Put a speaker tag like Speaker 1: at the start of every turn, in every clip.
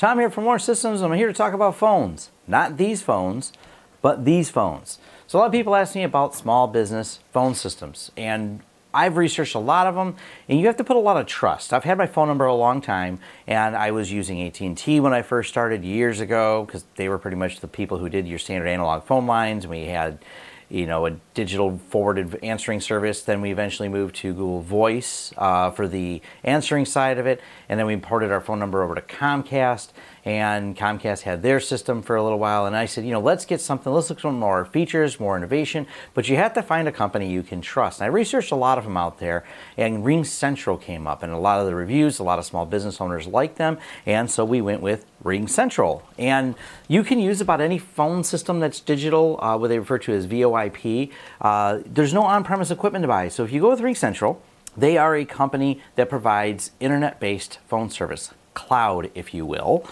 Speaker 1: Tom here for More Systems. I'm here to talk about phones. Not these phones, but these phones. So a lot of people ask me about small business phone systems, and I've researched a lot of them, and you have to put a lot of trust. I've had my phone number a long time, and I was using AT&T when I first started years ago because they were pretty much the people who did your standard analog phone lines. We had a digital forwarded answering service. Then we eventually moved to Google Voice for the answering side of it. And then we ported our phone number over to Comcast, and Comcast had their system for a little while. And I said, let's get something, let's look for more features, more innovation, but you have to find a company you can trust. And I researched a lot of them out there, and RingCentral came up, and a lot of the reviews, a lot of small business owners like them. And so we went with RingCentral. And you can use about any phone system that's digital, what they refer to as VoIP. There's no on-premise equipment to buy. So if you go with RingCentral, they are a company that provides internet-based phone service, cloud, if you will.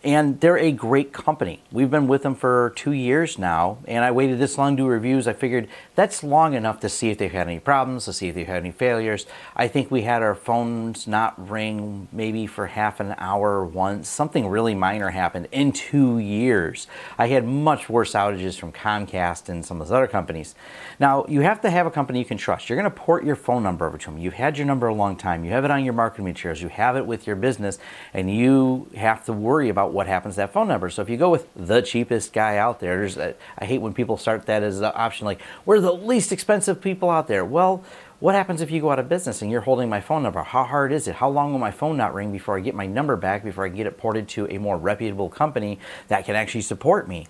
Speaker 1: And they're a great company. We've been with them for 2 years now, and I waited this long to do reviews. I figured that's long enough to see if they've had any problems, to see if they've had any failures. I think we had our phones not ring maybe for half an hour once. Something really minor happened in 2 years. I had much worse outages from Comcast and some of those other companies. Now, you have to have a company you can trust. You're going to port your phone number over to them. You've had your number a long time. You have it on your marketing materials. You have it with your business, and you have to worry about what happens to that phone number. So if you go with the cheapest guy out there, I hate when people start that as an option, like, we're the least expensive people out there. Well, what happens if you go out of business and you're holding my phone number? How hard is it? How long will my phone not ring before I get my number back, before I get it ported to a more reputable company that can actually support me?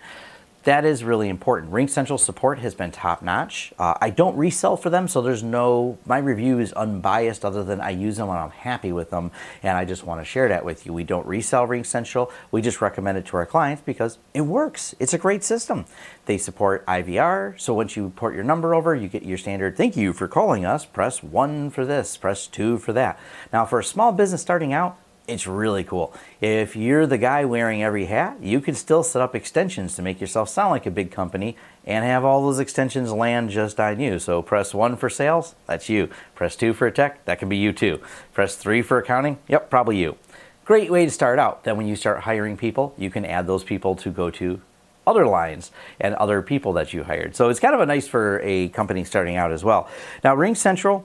Speaker 1: That is really important. RingCentral support has been top-notch. I don't resell for them, so my review is unbiased other than I use them when I'm happy with them, and I just want to share that with you. We don't resell RingCentral. We just recommend it to our clients because it works. It's a great system. They support IVR, so once you port your number over, you get your standard, thank you for calling us, press 1 for this, press 2 for that. Now, for a small business starting out, it's really cool. If you're the guy wearing every hat, you can still set up extensions to make yourself sound like a big company and have all those extensions land just on you. So press 1 for sales, that's you. Press 2 for tech, that can be you too. Press 3 for accounting, yep, probably you. Great way to start out. Then when you start hiring people, you can add those people to go to other lines and other people that you hired. So it's kind of a nice for a company starting out as well. Now, RingCentral,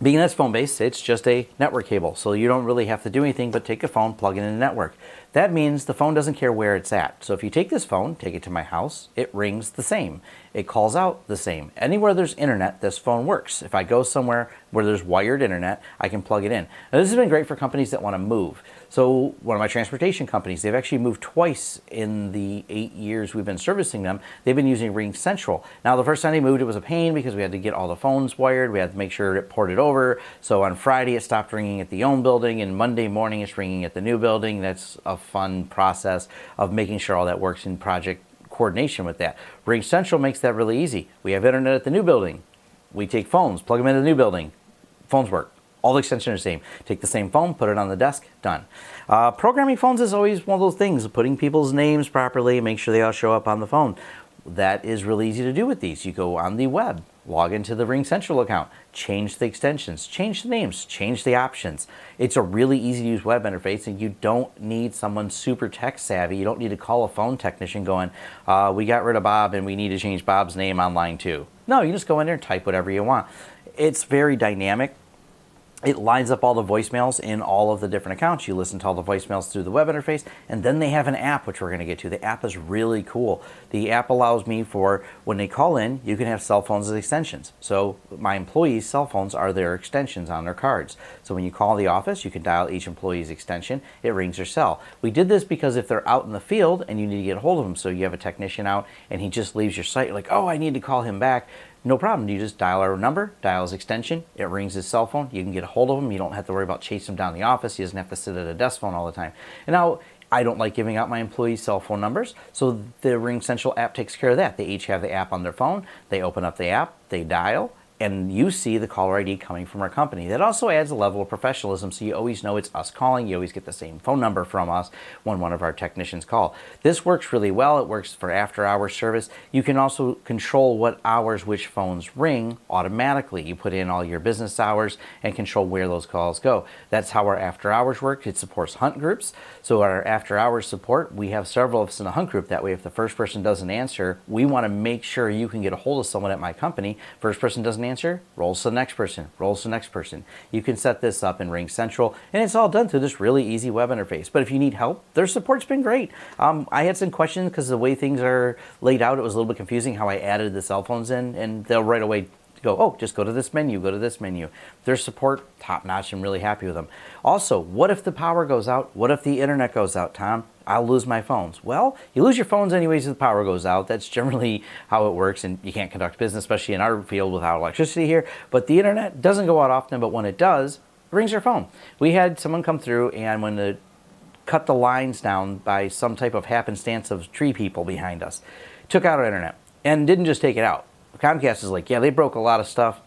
Speaker 1: being that's phone-based, it's just a network cable, so you don't really have to do anything but take a phone, plug it in the network. That means the phone doesn't care where it's at. So if you take this phone, take it to my house, it rings the same. It calls out the same. Anywhere there's internet, this phone works. If I go somewhere where there's wired internet, I can plug it in. Now, this has been great for companies that want to move. So one of my transportation companies, they've actually moved twice in the 8 years we've been servicing them. They've been using RingCentral. Now, the first time they moved, it was a pain because we had to get all the phones wired. We had to make sure it ported over. So on Friday, it stopped ringing at the old building, and Monday morning, it's ringing at the new building. That's a fun process of making sure all that works in project coordination with that. RingCentral makes that really easy. We have internet at the new building. We take phones, plug them into the new building. Phones work. All the extensions are the same. Take the same phone, put it on the desk, done. Programming phones is always one of those things, putting people's names properly, make sure they all show up on the phone. That is really easy to do with these. You go on the web, log into the RingCentral account, change the extensions, change the names, change the options. It's a really easy to use web interface, and you don't need someone super tech savvy. You don't need to call a phone technician going, we got rid of Bob and we need to change Bob's name on line 2. No, you just go in there and type whatever you want. It's very dynamic. It lines up all the voicemails in all of the different accounts. You listen to all the voicemails through the web interface, and then they have an app, which we're going to get to. The app is really cool. The app allows me for, when they call in, you can have cell phones as extensions. So my employees' cell phones are their extensions on their cards. So when you call the office, you can dial each employee's extension. It rings their cell. We did this because if they're out in the field and you need to get a hold of them, so you have a technician out and he just leaves your site, you're like, oh, I need to call him back. No problem. You just dial our number, dial his extension, it rings his cell phone. You can get a hold of him. You don't have to worry about chasing him down the office. He doesn't have to sit at a desk phone all the time. And now, I don't like giving out my employees' cell phone numbers, so the RingCentral app takes care of that. They each have the app on their phone. They open up the app, they dial, and you see the caller ID coming from our company. That also adds a level of professionalism, so you always know it's us calling. You always get the same phone number from us when one of our technicians call. This works really well. It works for after-hours service. You can also control what hours which phones ring automatically. You put in all your business hours and control where those calls go. That's how our after-hours work. It supports hunt groups. So our after-hours support, we have several of us in a hunt group. That way, if the first person doesn't answer, we want to make sure you can get a hold of someone at my company. First person doesn't answer, rolls to the next person, rolls to the next person. You can set this up in RingCentral, and it's all done through this really easy web interface. But if you need help, their support's been great. I had some questions because the way things are laid out, it was a little bit confusing how I added the cell phones in, and they'll right away go, oh, just go to this menu, go to this menu. Their support, top notch. I'm really happy with them. Also, what if the power goes out? What if the internet goes out, Tom? I'll lose my phones. Well, you lose your phones anyways if the power goes out. That's generally how it works, and you can't conduct business, especially in our field without electricity here. But the internet doesn't go out often, but when it does, it rings your phone. We had someone come through, and when the cut the lines down by some type of happenstance of tree people behind us, took out our internet, and didn't just take it out. Comcast is like, yeah, they broke a lot of stuff.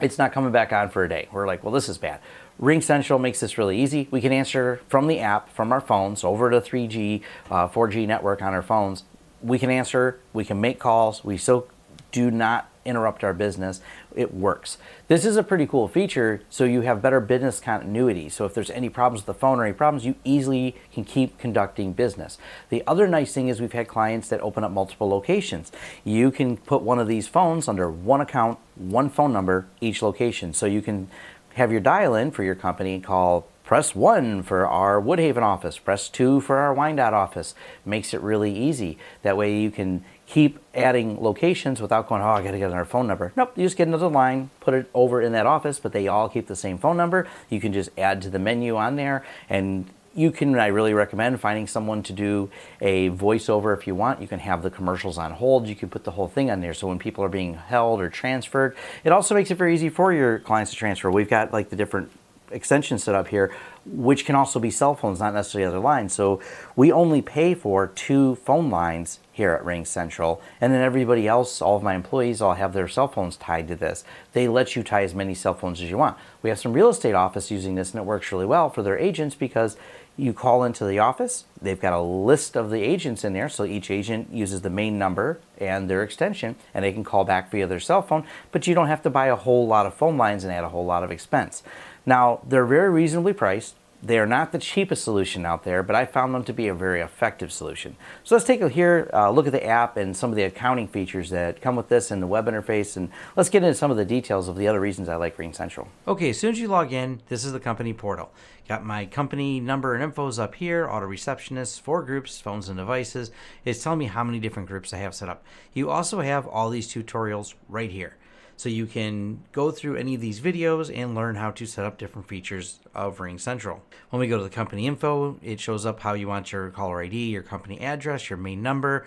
Speaker 1: It's not coming back on for a day. We're like, well, this is bad. RingCentral makes this really easy. We can answer from the app, from our phones, over to 3G, 4G network on our phones. We can answer, we can make calls. We still do not interrupt our business. It works. This is a pretty cool feature, so you have better business continuity. So if there's any problems with the phone or any problems, you easily can keep conducting business. The other nice thing is we've had clients that open up multiple locations. You can put one of these phones under one account, one phone number, each location. So you can have your dial-in for your company, press 1 for our Woodhaven office, press 2 for our Wyandotte office. Makes it really easy. That way you can keep adding locations without going, oh, I gotta get another phone number. Nope, you just get another line, put it over in that office, but they all keep the same phone number. You can just add to the menu on there, and I really recommend finding someone to do a voiceover if you want. You can have the commercials on hold. You can put the whole thing on there, so when people are being held or transferred, it also makes it very easy for your clients to transfer. We've got like the different extensions set up here, which can also be cell phones, not necessarily other lines. So we only pay for 2 phone lines here at RingCentral, and then everybody else, all of my employees, all have their cell phones tied to this. They let you tie as many cell phones as you want. We have some real estate office using this, and it works really well for their agents because you call into the office, they've got a list of the agents in there, so each agent uses the main number and their extension, and they can call back via their cell phone, but you don't have to buy a whole lot of phone lines and add a whole lot of expense. Now, they're very reasonably priced. They are not the cheapest solution out there, but I found them to be a very effective solution. So let's take a look at the app and some of the accounting features that come with this and the web interface, and let's get into some of the details of the other reasons I like RingCentral. Okay, as soon as you log in, this is the company portal. Got my company number and infos up here, auto receptionists, 4 groups, phones and devices. It's telling me how many different groups I have set up. You also have all these tutorials right here. So you can go through any of these videos and learn how to set up different features of RingCentral. When we go to the company info, it shows up how you want your caller ID, your company address, your main number.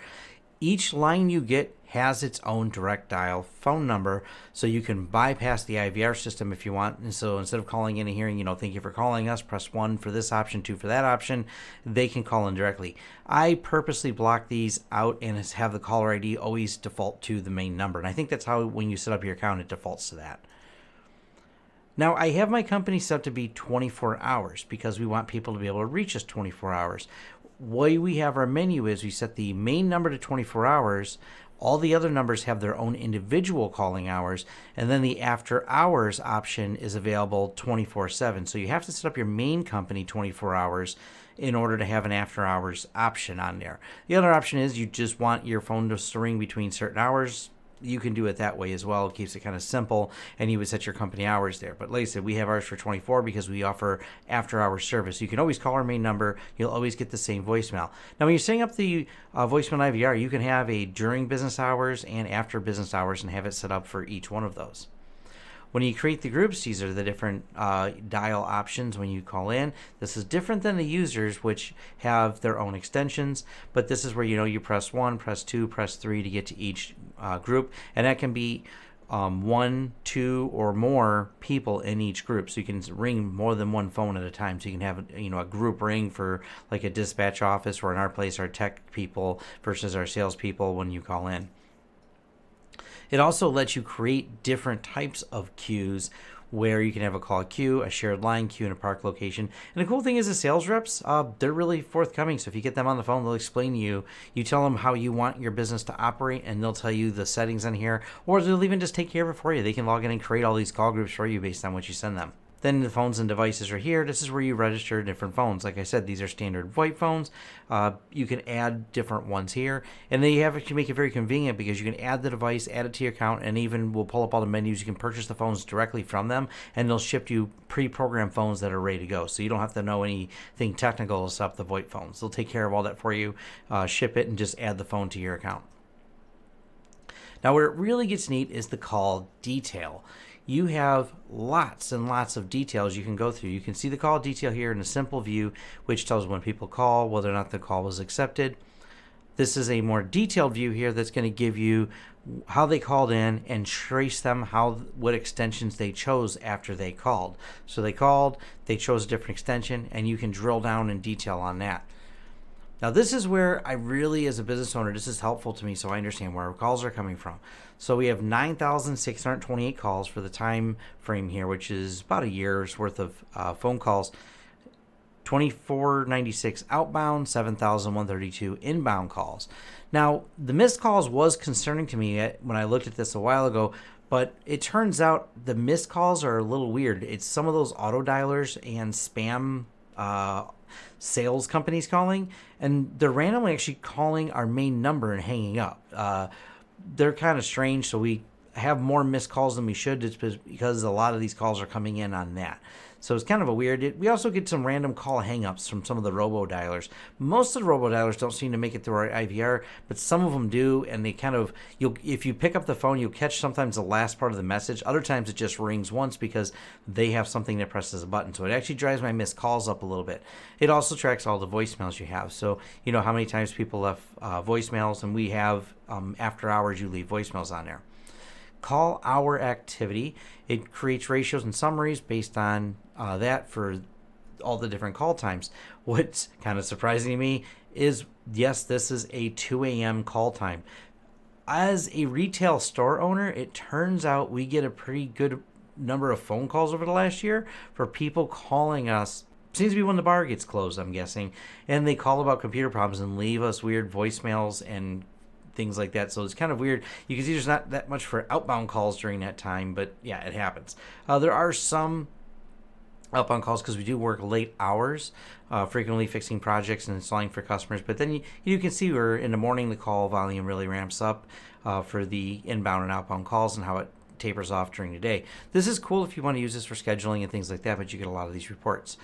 Speaker 1: Each line you get has its own direct dial phone number, so you can bypass the IVR system if you want. And so instead of calling in and hearing, thank you for calling us, press 1 for this option, 2 for that option, they can call in directly. I purposely block these out and have the caller ID always default to the main number. And I think that's how, when you set up your account, it defaults to that. Now, I have my company set up to be 24 hours because we want people to be able to reach us 24 hours. Way we have our menu is we set the main number to 24 hours. All the other numbers have their own individual calling hours, and then the after hours option is available 24/7. So you have to set up your main company 24 hours in order to have an after hours option on there. The other option is you just want your phone to ring between certain hours. You can do it that way as well. It keeps it kind of simple, and you would set your company hours there. But like I said, we have ours for 24 because we offer after-hours service. You can always call our main number. You'll always get the same voicemail. Now, when you're setting up the voicemail IVR, you can have a during business hours and after business hours and have it set up for each one of those. When you create the groups, these are the different dial options when you call in. This is different than the users, which have their own extensions, but this is where you press 1, press 2, press 3 to get to each group, and that can be 1, 2, or more people in each group. So you can ring more than one phone at a time. So you can have a group ring for like a dispatch office, or in our place, our tech people versus our salespeople when you call in. It also lets you create different types of queues where you can have a call queue, a shared line queue, and a park location. And the cool thing is the sales reps, they're really forthcoming. So if you get them on the phone, they'll explain to you. You tell them how you want your business to operate, and they'll tell you the settings in here, or they'll even just take care of it for you. They can log in and create all these call groups for you based on what you send them. Then the phones and devices are here. This is where you register different phones. Like I said, these are standard VoIP phones. You can add different ones here. And then you have to make it very convenient because you can add the device, add it to your account, and even we'll pull up all the menus. You can purchase the phones directly from them, and they'll ship you pre-programmed phones that are ready to go. So you don't have to know anything technical to set up the VoIP phones. They'll take care of all that for you, ship it, and just add the phone to your account. Now, where it really gets neat is the call detail. You have lots and lots of details you can go through. You can see the call detail here in a simple view, which tells when people call, whether or not the call was accepted. This is a more detailed view here that's going to give you how they called in and trace them, what extensions they chose after they called. So they called, they chose a different extension, and you can drill down in detail on that. Now, this is where I really, as a business owner, this is helpful to me so I understand where our calls are coming from. So we have 9,628 calls for the time frame here, which is about a year's worth of phone calls. 2,496 outbound, 7,132 inbound calls. Now, the missed calls was concerning to me when I looked at this a while ago, but it turns out the missed calls are a little weird. It's some of those auto dialers and spam sales companies calling, and they're randomly actually calling our main number and hanging up. They're kind of strange, so we have more missed calls than we should just because a lot of these calls are coming in on that. So it's kind of a weird. We also get some random call hangups from some of the robo-dialers. Most of the robo-dialers don't seem to make it through our IVR, but some of them do, and they kind of, if you pick up the phone, you'll catch sometimes the last part of the message. Other times it just rings once because they have something that presses a button. So it actually drives my missed calls up a little bit. It also tracks all the voicemails you have. So you know how many times people left voicemails, and we have after hours you leave voicemails on there. Call hour activity. It creates ratios and summaries based on that for all the different call times. What's kind of surprising to me is, yes, this is a 2 a.m. call time. As a retail store owner, it turns out we get a pretty good number of phone calls over the last year for people calling us. Seems to be when the bar gets closed, I'm guessing. And they call about computer problems and leave us weird voicemails and things like that. So it's kind of weird. You can see there's not that much for outbound calls during that time, but yeah, it happens. There are some outbound calls because we do work late hours, frequently fixing projects and installing for customers. But then you can see where in the morning the call volume really ramps up for the inbound and outbound calls and how it tapers off during the day. This is cool if you want to use this for scheduling and things like that, but you get a lot of these reports.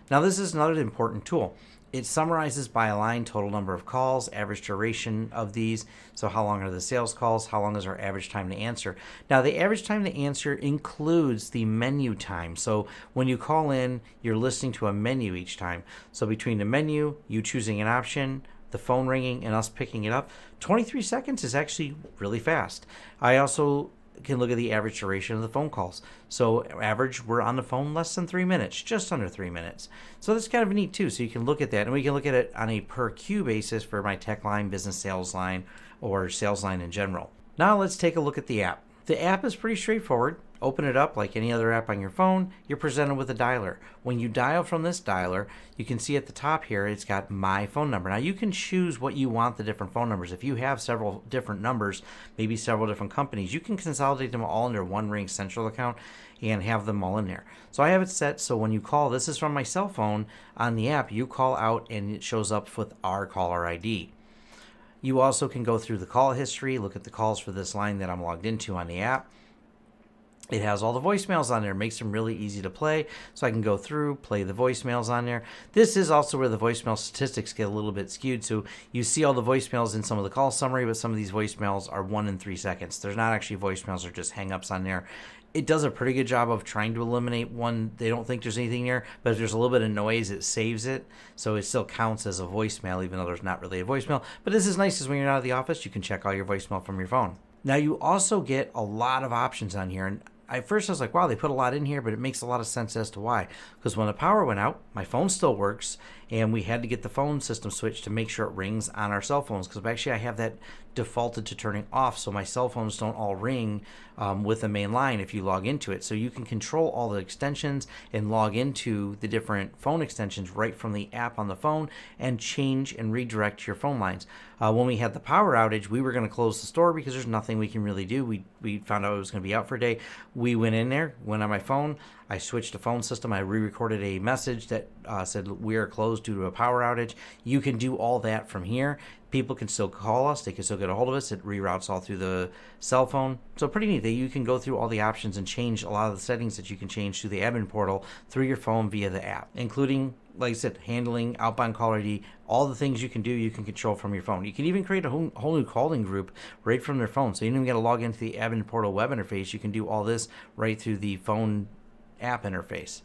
Speaker 1: Now, this is another important tool. It summarizes by a line total number of calls, average duration of these. So how long are the sales calls? How long is our average time to answer? Now, the average time to answer includes the menu time. So when you call in, you're listening to a menu each time. So between the menu, you choosing an option, the phone ringing, and us picking it up, 23 seconds is actually really fast. I also can look at the average duration of the phone calls. So average, we're on the phone less than 3 minutes, just under 3 minutes. So that's kind of neat too. So you can look at that, and we can look at it on a per queue basis for my tech line, business sales line, or sales line in general. Now let's take a look at the app. The app is pretty straightforward. Open it up like any other app on your phone. You're presented with a dialer. When you dial from this dialer, you can see at the top here, it's got my phone number. Now you can choose what you want the different phone numbers. If you have several different numbers, maybe several different companies, you can consolidate them all under one RingCentral account and have them all in there. So I have it set so when you call, this is from my cell phone on the app, you call out and it shows up with our caller ID. You also can go through the call history, look at the calls for this line that I'm logged into on the app. It has all the voicemails on there, makes them really easy to play. So I can go through, play the voicemails on there. This is also where the voicemail statistics get a little bit skewed. So you see all the voicemails in some of the call summary, but some of these voicemails are 1 and 3 seconds. There's not actually voicemails, they're just hangups on there. It does a pretty good job of trying to eliminate one. They don't think there's anything there, but if there's a little bit of noise, it saves it. So it still counts as a voicemail, even though there's not really a voicemail. But this is nice because when you're not at the office, you can check all your voicemail from your phone. Now you also get a lot of options on here. And at first I was like, wow, they put a lot in here, but it makes a lot of sense as to why. Because when the power went out, my phone still works, and we had to get the phone system switched to make sure it rings on our cell phones, because actually I have that defaulted to turning off, so my cell phones don't all ring with the main line if you log into it. So you can control all the extensions and log into the different phone extensions right from the app on the phone and change and redirect your phone lines. When we had the power outage, we were going to close the store because there's nothing we can really do. We found out it was going to be out for a day. We went in there, went on my phone, I switched the phone system, I re-recorded a message that said we are closed due to a power outage. You can do all that from here. People can still call us, they can still get a hold of us. It reroutes all through the cell phone. So pretty neat that you can go through all the options and change a lot of the settings that you can change through the admin portal through your phone via the app, including, like I said, handling outbound caller ID. All the things you can do, you can control from your phone. You can even create a whole new calling group right from their phone. So you don't even got to log into the admin portal web interface. You can do all this right through the phone app interface.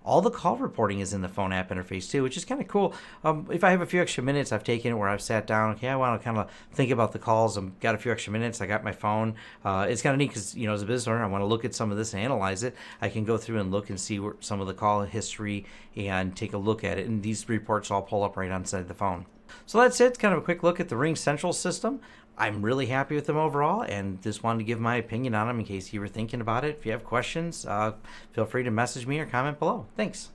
Speaker 1: All the call reporting is in the phone app interface too, which is kind of cool. If I have a few extra minutes, I've taken it where I've sat down. Okay, I want to kind of think about the calls. I've got a few extra minutes. I got my phone. It's kind of neat because, as a business owner, I want to look at some of this and analyze it. I can go through and look and see some of the call history and take a look at it. And these reports all pull up right inside the phone. So that's it. It's kind of a quick look at the RingCentral system. I'm really happy with them overall, and just wanted to give my opinion on them in case you were thinking about it. If you have questions, feel free to message me or comment below. Thanks.